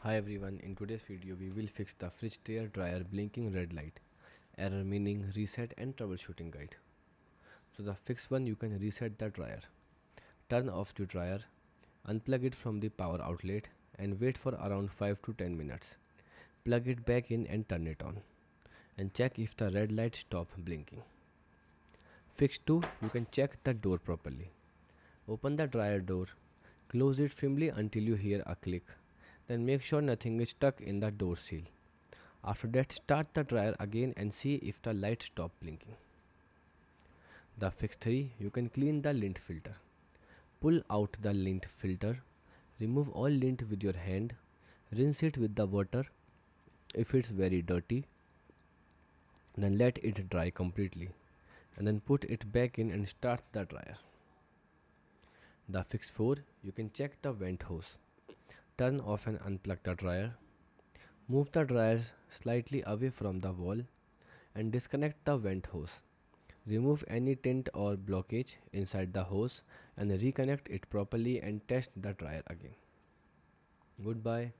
Hi everyone, in today's video we will fix the Frigidaire dryer blinking red light. Error meaning reset and troubleshooting guide. So the fix one, you can reset the dryer. Turn off the dryer, unplug it from the power outlet and wait for around 5 to 10 minutes. Plug it back in and turn it on. And check if the red light stop blinking. Fix 2, you can check the door properly. Open the dryer door, close it firmly until you hear a click. Then make sure nothing is stuck in the door seal. After that, start the dryer again and see if the light stop blinking. The fix 3, you can clean the lint filter. Pull out the lint filter, remove all lint with your hand, rinse it with the water if it's very dirty, then let it dry completely and then put it back in and start the dryer. The fix 4, you can check the vent hose. Turn off and unplug the dryer. Move the dryer slightly away from the wall and disconnect the vent hose. Remove any tint or blockage inside the hose and reconnect it properly and test the dryer again. Goodbye.